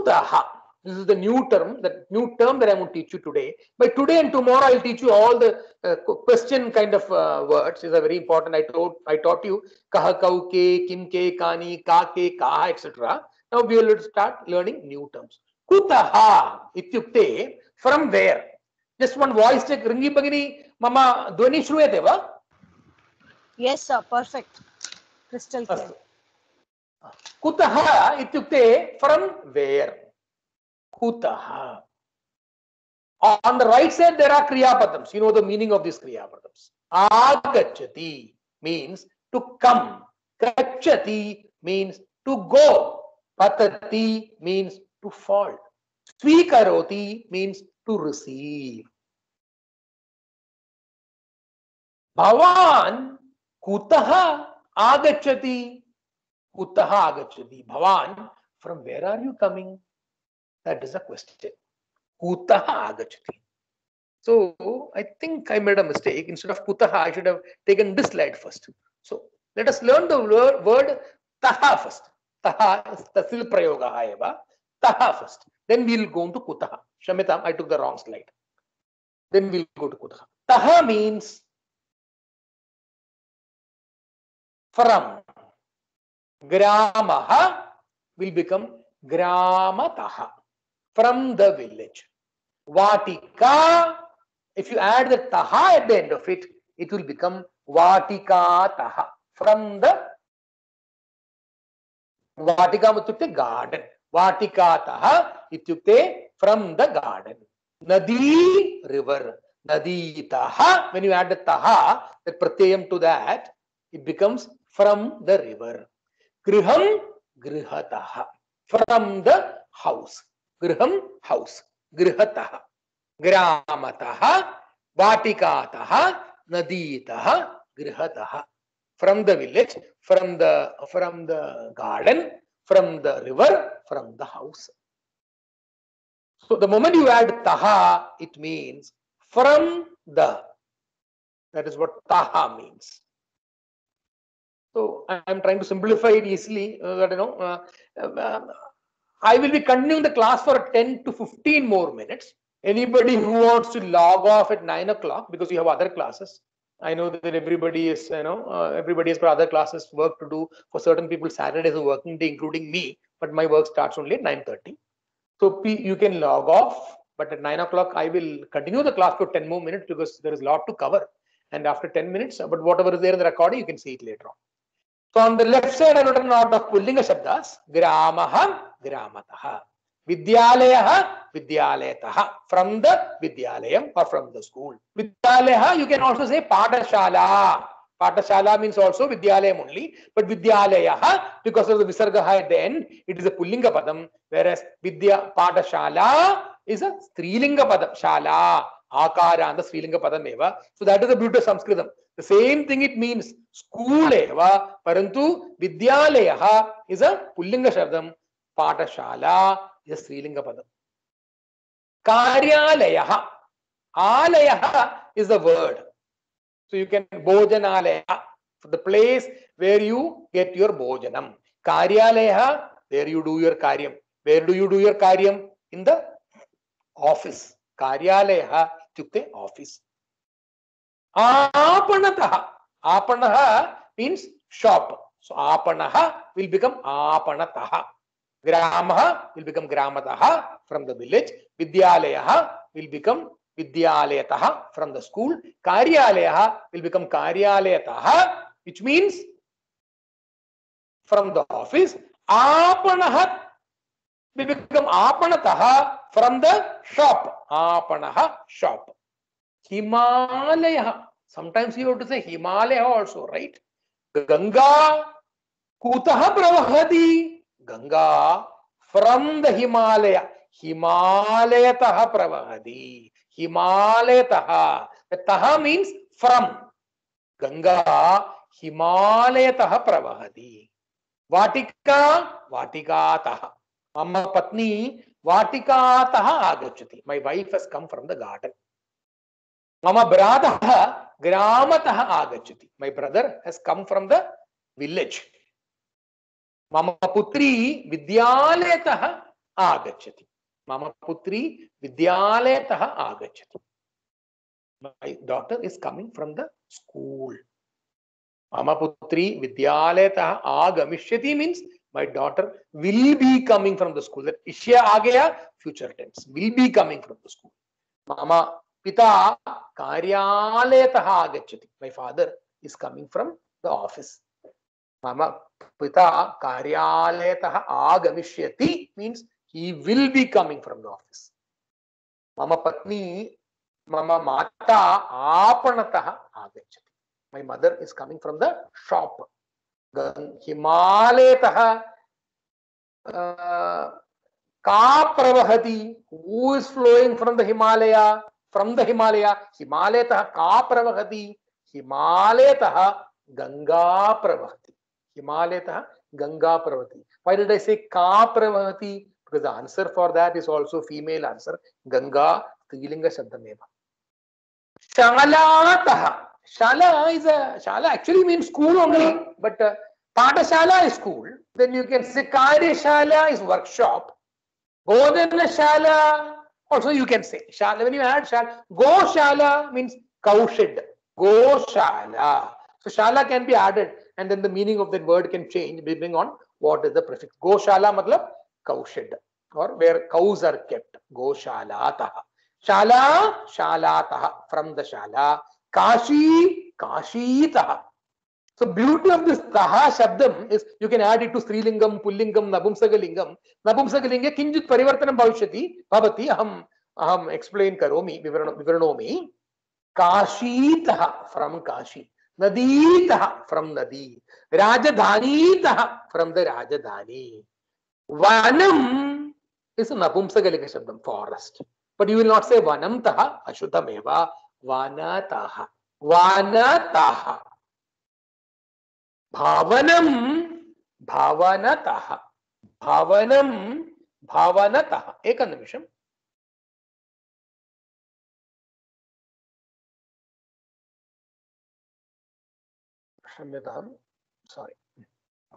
Kutaha. This is the new term that I want to teach you today. By today and tomorrow, I'll teach you all the question kind of words. These are very important. I taught you kaha, kau, ke, kim, ke, kani, ka, ke, kaha, etc. Now we will start learning new terms. Kutaha ityukte, from where? Just one voice check. Ringi bagini mama dhvani shruyate va? Yes sir, perfect. Crystal clear. Kutaha ityukte, from where? Kutaha. On the right side, there are Kriya Padams. You know the meaning of these Kriya Padams. Agachati means to come. Gachati means to go. Patati means to fall. Swikaroti means to receive. Bhavan kutaha agachati. Kutaha agachati. Bhavan, from where are you coming? That is the question. Kutaha agachati. So I think I made a mistake. Instead of kutaha, I should have taken this slide first. So let us learn the word taha first. Taha is tasil prayoga eva. Taha first. Then we'll go into kutaha. Shamitam, I took the wrong slide. Then we'll go to kutaha. Taha means from. Gramaha will become gramataha. From the village. Vatika, if you add the taha at the end of it, it will become vatika taha. From the vatika ityukte garden. Vatika taha ityukte, from the garden. Nadi, river. Nadi taha, when you add the taha, the pratyayam to that, it becomes from the river. Griham, grihataha, from the house. Griham, house. Grihataha. Gramataha, vatikataha, naditaha, grihataha. From the village, from the garden, from the river, from the house. So the moment you add taha, it means from the. That is what taha means. So I am trying to simplify it easily. I will be continuing the class for 10 to 15 more minutes. Anybody who wants to log off at 9 o'clock because you have other classes. I know that everybody is, everybody has got other classes, work to do. For certain people, Saturday is a working day, including me. But my work starts only at 9:30. So you can log off. But at 9 o'clock, I will continue the class for 10 more minutes because there is a lot to cover. And after 10 minutes, but whatever is there in the recording, you can see it later on. So on the left side, I have written a lot of Pullinga Shabdas. Gramaha, Gramataha. Vidyalayaha, Vidyalayataha. From the Vidyalayam or from the school. Vidyalayaha, you can also say Patashala. Patashala means also Vidyalayam only. But Vidyalayaha, because of the Visargaha at the end, it is a Pullinga Padam. Whereas Patashala is a Strilinga Padam. Shala, Akara and the Strilinga Padam eva. So that is the beauty of Sanskritam. The same thing it means school eva, parantu Vidyalayaha is a Pullinga Shabdam, Patashala is a Strilinga Padam. Karyalayaha, Alayaha is the word. So you can Bhojanalayaha, the place where you get your Bhojanam. Karyalayaha, where you do your Karyam. Where do you do your Karyam? In the office. Karyalayaha ityukte office. Apanataha. Apanaha means shop. So apanaha will become apanataha. Gramaha will become gramataha, from the village. Vidyalayaha will become vidyalayataha, from the school. Karyalayaha will become karyalayataha, which means from the office. Apanaha will become apanataha, from the shop. Apanaha, shop. Himalaya. Sometimes you have to say Himalaya also, right? Ganga kutaha pravahati. Ganga from the Himalaya. Himalayataha pravahati. Himalayataha. The taha means from. Ganga Himalayataha pravahati. Vatika, Vatikataha. Amma patni Vatikataha agachati. My wife has come from the garden. Mama bradaha gramataha agachati. My brother has come from the village. Mama putri vidyalayataha आगच्छति. मम पुत्री विद्यालयतः आगच्छति. My daughter is coming from the school. Mama putri vidyalaya agamishyati means my daughter will be coming from the school. That ishya aa gaya, future tense, will be coming from the school. Mama pita karyalayatah agachyati. My father is coming from the office. Mama pita karyalayatah agamishyati means he will be coming from the office. Mama patni Mama mata apanatah agachyati. My mother is coming from the shop. Himalayatah ka pravahati. Who is flowing from the Himalaya? From the Himalaya. Himalayatah ka pravahati. Himalayatah Ganga pravahati. Himalayatah Ganga pravahati. Why did I say ka pravahati? Because the answer for that is also female answer. Ganga Strilinga Shabdameva. Shalatah. Shala actually means school only, but Patashala is school. Then you can say Karyashala is workshop. Bodhanashala also you can say. Shala, when you add Shala, Goshala means cow shed. Goshala. So Shala can be added and then the meaning of that word can change depending on what is the prefix. Goshala matlab cow shed or where cows are kept. Goshalatah. Shala, Shalatah, from the Shala. Kashi, Kashitah. So beauty of this Taha Shabdam is you can add it to Strilingam, Pullingam, Napumsakalingam. Napumsakalinga kinjit parivartanam bhavishyati. Bhavati aham explain karomi, vivaranomi. Kashitah, from Kashi. Naditah, from Nadi. Rajadhanitah, from the Rajadhani. Vanam is a Napumsakalinga Shabdam, forest. But you will not say Vanam Taha, Ashuddhameva. Vanataha. Vanataha. Bhavanam. Bhavanataha. Bhavanam. Bhavanataha. Ekam nimisham. Sorry.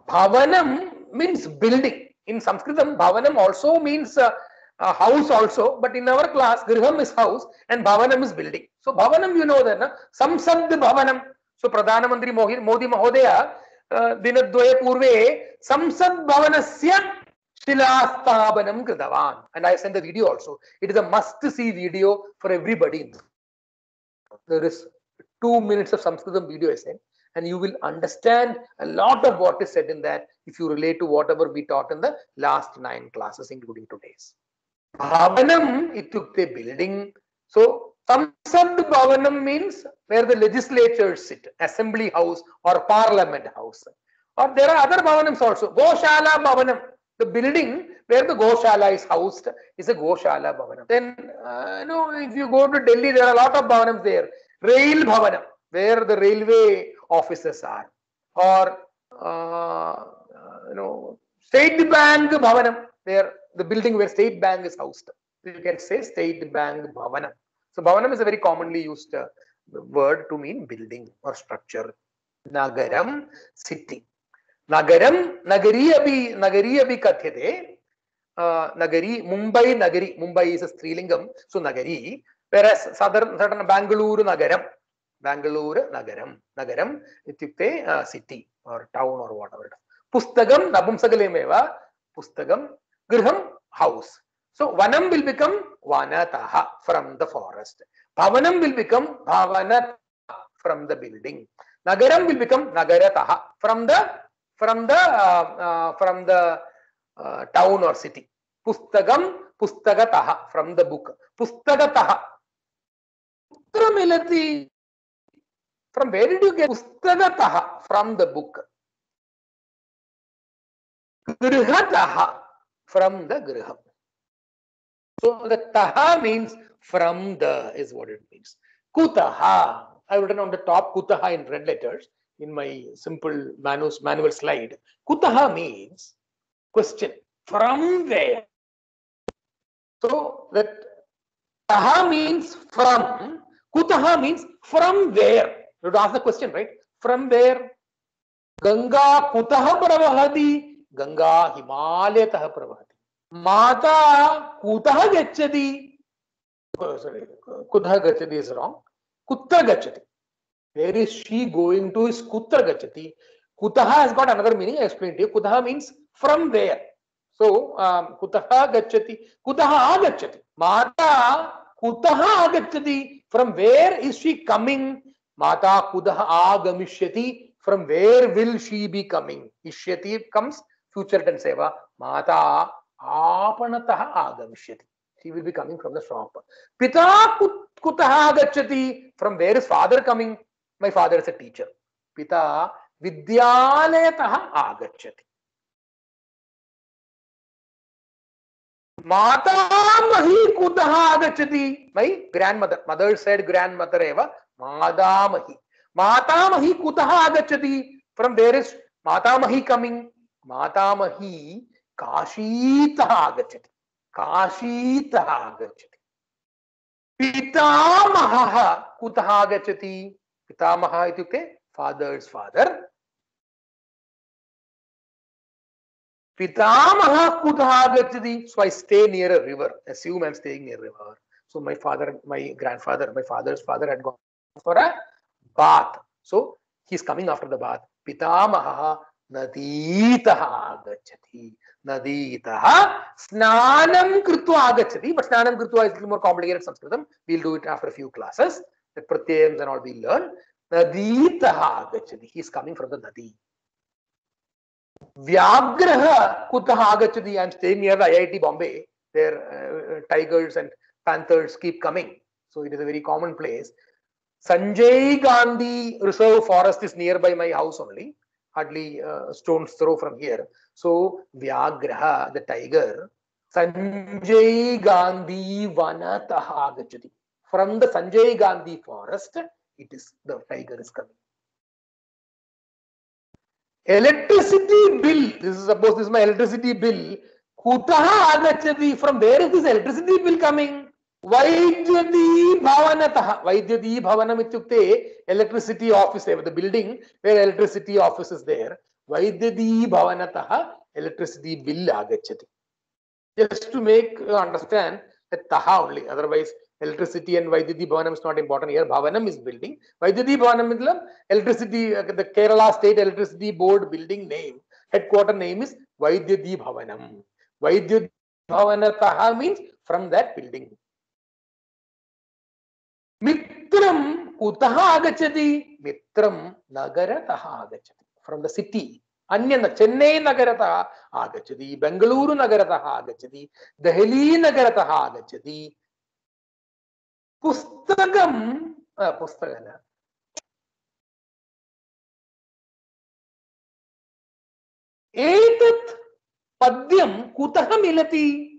Bhavanam means building. In Sanskritam, Bhavanam also means a house also, but in our class, Griham is house and Bhavanam is building. So Bhavanam, you know that, na? Samsad Bhavanam. So Pradhana Mantri Modi Mahodaya, Dinadvaya Purve, Samsad Bhavanasya Shilasthabanam Kritavan. And I sent the video also. It is a must-see video for everybody. There is 2 minutes of Sanskritam video I sent, and you will understand a lot of what is said in that if you relate to whatever we taught in the last 9 classes, including today's. Bhavanam ityukte building. So Samsad Bhavanam means where the legislatures sit, assembly house or parliament house. Or there are other Bhavanams also. Goshala Bhavanam, the building where the Goshala is housed is a Goshala Bhavanam. Then if you go to Delhi, there are a lot of Bhavanams there. Rail Bhavanam, where the railway offices are. Or State Bank Bhavanam, where the building where State Bank is housed. You can say State Bank Bhavanam. So Bhavanam is a very commonly used word to mean building or structure. Nagaram, city. Nagaram, Nagari abhi kathyate. Nagari, Mumbai is a Strilingam, so Nagari. Whereas certain Bangalore Nagaram, ityukte city or town or whatever. Pustagam, Napumsakalimeva, Pustagam, Griham, house. So Vanam will become Vanataha, from the forest. Bhavanam will become Bhavanataha, from the building. Nagaram will become Nagarataha, from the town or city. Pustagam, Pustagataha, from the book. Pustagataha. Milati. From where did you get Pustagataha? From the book. Grihataha, from the Griham. So the Taha means from the is what it means. Kutaha. I've written on the top Kutaha in red letters in my simple manual slide. Kutaha means question. From where? So that Taha means from. Kutaha means from where? You have to ask the question, right? From where? Ganga Kutaha Pravahati? Ganga Himalayataha Pravahati. माता कुतः गच्छति? Sorry, कुतः गच्छति is wrong. कुत्र गच्छति? Where is she going to is kutra gachati. Kutaha has got another meaning. I explained to you. Kutaha means from where. So kutaha gachati. Kutaha agachati. Mata kutaha agachati. From where is she coming? Mata kudaha agamishyati. From where will she be coming? Ishyati comes future tense seva. Mata apanataha agamishyati. She will be coming from the shop. Pita kutaha agachati. From where is father coming? My father is a teacher. Pita vidyalayatah agacchati. Matamahi kutah agacchati. My grandmother, mother said grandmother eva. Madamahi. Matamahi kutah agacchati. From where is Matamahi coming? Matamahi kashitah agacchati. Kashitah agacchati. Pitamaha kutah agacchati. Pitamaha ityukte father's father. Pitamaha kutah agacchati. So I stay near a river. Assume I'm staying near a river. So my father, my grandfather, my father's father had gone for a bath. So he's coming after the bath. Pitamaha naditaha agacchati. Naditaha snanam krutva agacchati. But snanam krutva is a little more complicated Sanskritam. We'll do it after a few classes. The pratyayams and all we'll learn. Naditaha agacchati. He's coming from the nadi. Vyagraha kutaha agacchati. I'm staying near the IIT Bombay. There tigers and panthers keep coming. So it is a very common place. Sanjay Gandhi Reserve Forest is nearby my house only. Hardly stone's throw from here. So Vyagraha, the tiger. Sanjay Gandhi Vanataha agacchati. From the Sanjay Gandhi forest, it is the tiger is coming. Electricity bill. This is suppose this is my electricity bill. Kutaha agacchati. From where is this electricity bill coming? Vaidyati bhavanataha. Vaidyati bhavanam ityukte electricity office. The building where electricity office is there. Vaidyati bhavanataha electricity bill agacchati. Just to make you understand that taha only. Otherwise, electricity and Vaidyati Bhavanam is not important here. Bhavanam is building. Vaidyati Bhavanam is electricity, the Kerala State Electricity Board building name. Headquarter name is Vaidyati Bhavanam. Vaidyati Bhavanataha means from that building. Mitram kutaha agacchati. Mitram nagarataha agacchati. From the city. Anya Chennai nagarataha agacchati. Bengaluru nagarataha agacchati. Delhi nagarataha agacchati. Pustakam, pustakana. Etat padyam kutaha milati.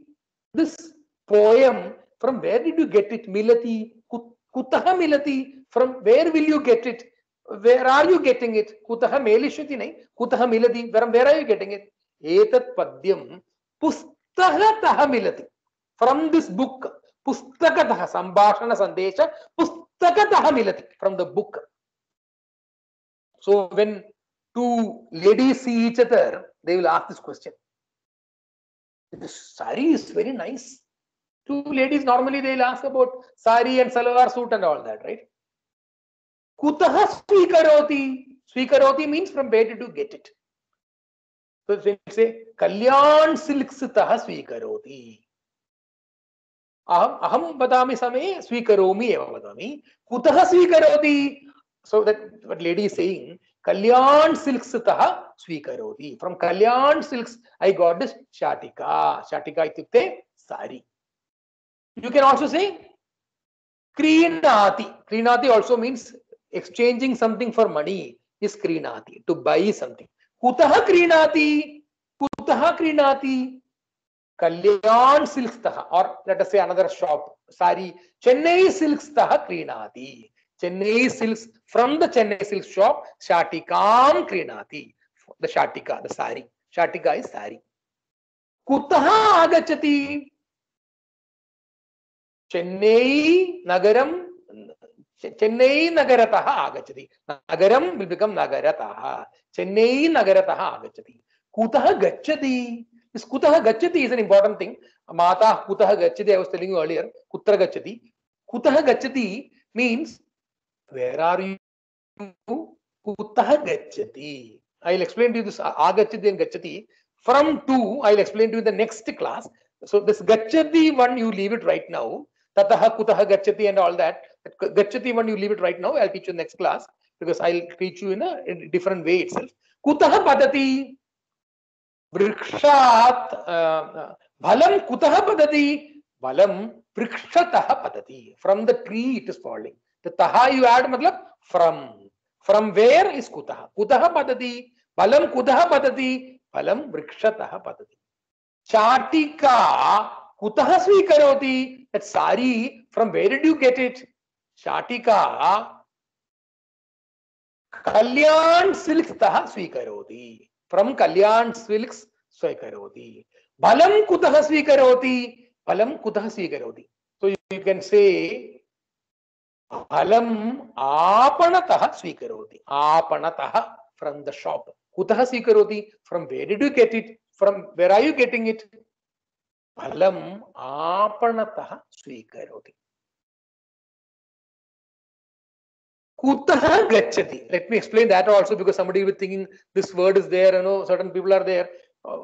This poem, from where did you get it? Milati, kutaha milati. From where will you get it? Where are you getting it? Kutaha melishati nahi. Kutaha milati. From where are you getting it? Etat padyam pustakataha milati. From this book. Pustakataha Sambhashana Sandesha Pustakataha milati. From the book. So when two ladies see each other, they will ask this question. This sari is very nice. Two ladies normally they will ask about sari and salwar suit and all that, right? Kutaha swikaroti. Swikaroti means from where did you get it? So they say Kalyan silks taha swikaroti. Aham badami same swikaromi eva badami. Kutaha swikaroti. So that what lady is saying, Kalyan silks taha swikaroti. From Kalyan silks, I got this shatika. Shatika ityukte sari. You can also say Krinati. Krinati also means exchanging something for money is Krinati. To buy something. Kutaha Krinati. Kutaha Krinati. Kalyan silks taha, or let us say another shop, sari, Chennai silks taha krinati. Chennai silks, from the Chennai silks shop, shatikam krinati. The shatika, the sari. Shatika is sari. Kutaha agachati. Chennai nagaram, Chennai nagarataha agachati. Nagaram will become nagarataha. Chennai nagarataha agachati. Kutaha gachati. This kutah gacchati is an important thing. Mata kutah gacchati, I was telling you earlier. Kutra gacchati. Kutah gacchati means where are you? Kutah gacchati. I'll explain to you this agacchati and gacchati. From two, I'll explain to you in the next class. So this gacchati one, you leave it right now. Tataha kutah gacchati and all that. Gacchati one, you leave it right now. I'll teach you next class because I'll teach you in a different way itself. Kutah padati. Vrikshat bhalam kutah padati. Bhalam vrikshatah padati. From the tree it is falling. The taha you add matlab from. From where is kutah? Kutah padati. Bhalam kutah padati. Bhalam vrikshatah padati. Chatika kutah swikaroti. That sari, from where did you get it? Chatika Kalyan silks tah swikaroti. From Kalyan silks swikaroti. Bhalam kutah swikaroti. Bhalam kutah swikaroti. So you can say Bhalam apanatah swikaroti. Apanatah, from the shop. Kutah swikaroti. From where did you get it? From where are you getting it? Bhalam apanatah swikaroti. Kutah gacchati. Let me explain that also, because somebody will be thinking this word is there, certain people are there.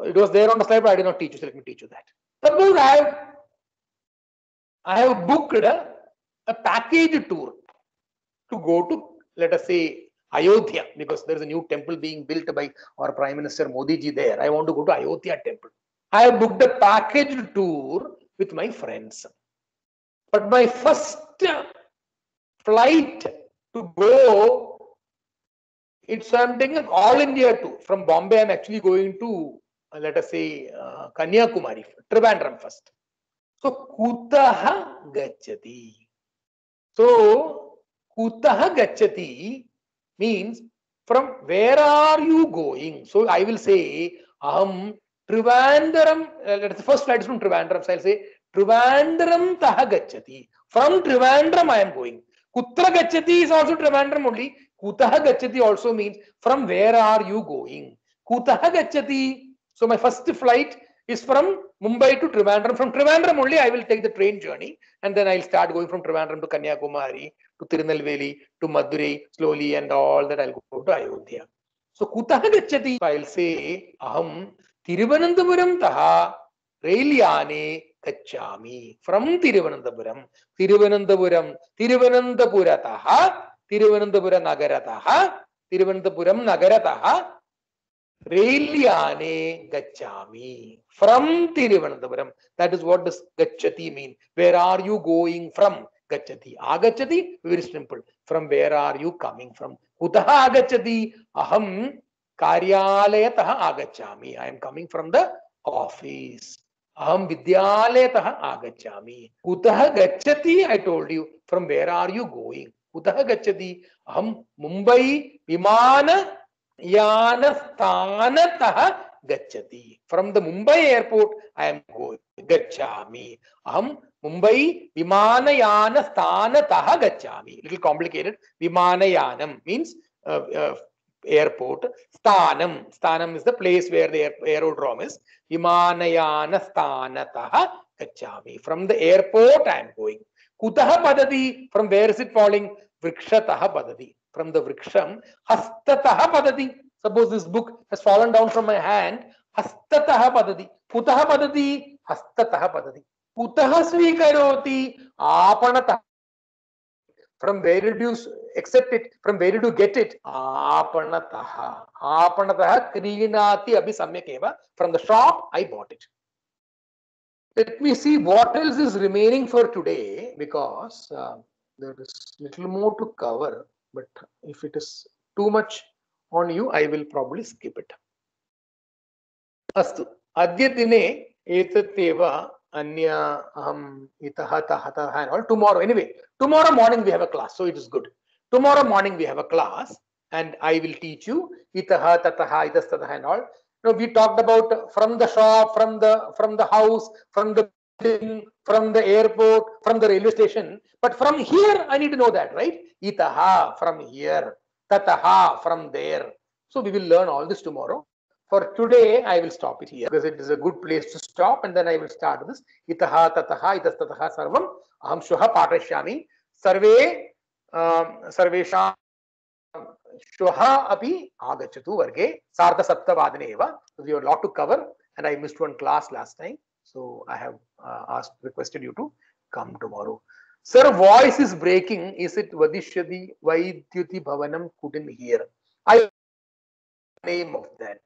It was there on the slide, but I did not teach you, so let me teach you that. Suppose I have booked a package tour to go to, let us say, Ayodhya, because there is a new temple being built by our Prime Minister Modi ji there. I want to go to Ayodhya temple. I have booked a package tour with my friends. But my first flight to go, I'm taking an all India tour. From Bombay, I'm actually going to, let us say, Kanyakumari, Trivandrum first. So, kutah gacchati. So, kutah gacchati means from where are you going? So, I will say, Trivandrum, the first flight is from Trivandrum. So, I'll say, Trivandrum tah gacchati. From Trivandrum, I am going. Kutra gacchati is also Trivandrum only. Kutah gacchati also means from where are you going? Kutah gacchati. So my first flight is from Mumbai to Trivandrum. From Trivandrum only I will take the train journey, and then I'll start going from Trivandrum to Kanyakumari, to Tirunelveli, to Madurai slowly, and all that I'll go to Ayodhya. So kutah gacchati. So I'll say aham Thiruvananthapuram taha Railyane gacchami. From Thiruvananthapuram, Thiruvanantapurataha, Thiruvanantapura nagarataha, Thiruvananthapuram nagarataha, Railyane gacchami. From Thiruvananthapuram. That is what does gacchati mean. Where are you going from? Gacchati. Agacchati, very simple. From where are you coming from? Kutaha agacchati? Aham karyalayataha agacchami. I am coming from the office. Aham vidyalayataha agacchami. Kutaha gacchati? I told you. From where are you going? Kutaha gacchati? Aham Mumbai Vimana Yanasthanatah gacchati. From the Mumbai airport, I am going. Gacchami. Aham Mumbai Vimanayana-sthanatah gacchami. Little complicated. Vimanayanam means airport. Sthanam is the place where the aerodrome is. Vimanayana-sthanatah gacchami. From the airport, I am going. Kutaha padati. From where is it falling? Vrikshatah padati. From the vriksham. Hastataha padati. Suppose this book has fallen down from my hand. Hastataha padati. Kutaha padati. Hastataha padati. Kutaha svikaroti. Apanataha. From where did you accept it? From where did you get it? Apanataha. Apanataha krinati abhi samyakeva. From the shop, I bought it. Let me see what else is remaining for today, because there is little more to cover. But if it is too much on you, I will probably skip it. Astu. Adya dine etatyeva anya aham itaha tahata and all. Tomorrow, anyway, tomorrow morning we have a class, so it is good. Tomorrow morning we have a class, and I will teach you itaha tataha itastataha and all. We talked about from the shop, from the house, from the building, from the airport, from the railway station. But from here, I need to know that, right? Itaha, from here. Tataha, from there. So we will learn all this tomorrow. For today, I will stop it here because it is a good place to stop, and then I will start this. Itaha tataha itastataha sarvam aham shvah patashyami sarve sarvesham shvah api agachatu varge sarda saptavadane eva. So we have a lot to cover, and I missed one class last time, so I have requested you to come tomorrow. Sir, voice is breaking. Is it Vadishyati Vaidyuti Bhavanam? Couldn't hear. I name of that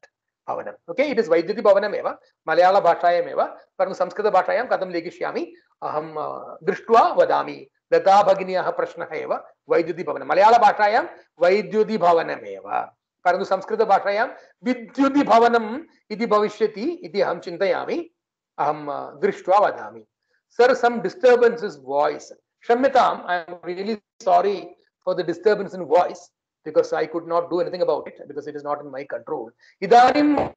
Bhavanam. Okay, it is Vaidyuti Bhavanam eva, Malayala Bhashayam eva, param Sanskrit Bhashayam Kadam Lekishyami, Aham Drishtva Vadami, Lata Bhaginyaha Prashnaha eva, Vaidyuti Bhavanam. Malayala Bhashayam Vaidyuti Bhavanam eva, param Sanskrit Bhashayam Vidyuti Bhavanam iti Bhavishyati iti Aham Chintayami, Aham Drishtva Vadami. Sir, some disturbance is voice. Shammitam, I am really sorry for the disturbance in voice, because I could not do anything about it because it is not in my control. Idanim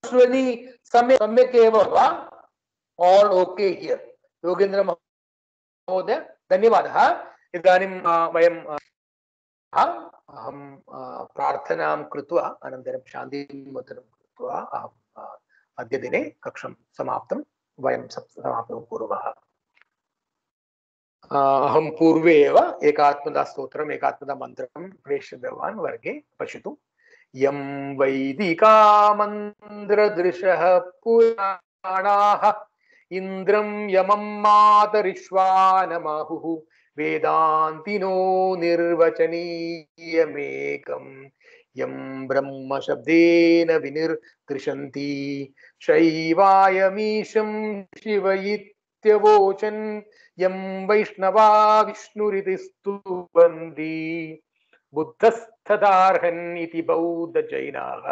samyak eva va? All okay here. Yogendra Mahodaya, Dhanyavadah. Idanim vayam aham prarthanam krutva anantaram shantim mataram krutva aham adya dine kaksham samaptam vayam samaptam kurvah. अहम पूर्वे एव एकात्मदा स्तोत्रम एकात्मदा मंत्रम प्रेषितवान् वर्गे पश्यतु यं वैदिका मंत्रदृशः पुराणाः इंद्रं यमं मातरिश्वानमाहुः वेदान्तिनो निर्वचनीयमेकं यं ब्रह्म शब्देन विनिर्दृशन्ति शैवायमीशं शिवयित्यवोचन् यं वैष्णवा विष्णुरिति स्तुवन्ति बुद्धस्तदार्हन् इति बौद्ध जैनाः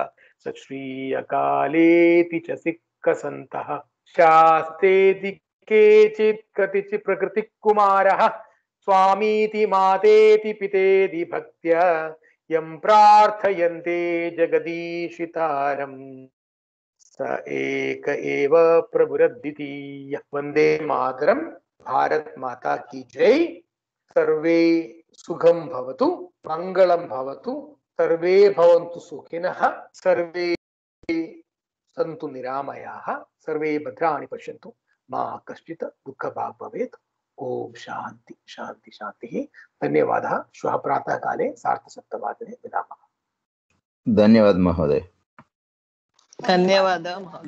स श्री अकालेति च सिक्खसन्तः शास्तेति केचित् कतिचित् प्रकृतिकुमारः स्वामीति मातेति पितेति भक्त्या यं प्रार्थयन्ते जगदीशितारम् स एक एव प्रभुरद्वितीयः वन्दे मातरम्। भारत माता की जय। सर्वे सुखम भवतु, मंगलम भवतु, सर्वे भवन्तु सुखिनः, सर्वे सन्तु निरामयाः, सर्वे भद्राणि पश्यन्तु, मा कश्चित् दुःखभाग् भवेत्। ओम शांति शांति शांति। धन्यवादः। श्वः प्रातः काले सार्धसप्तवादने मिलामः। धन्यवाद महोदय। धन्यवादः महोदय।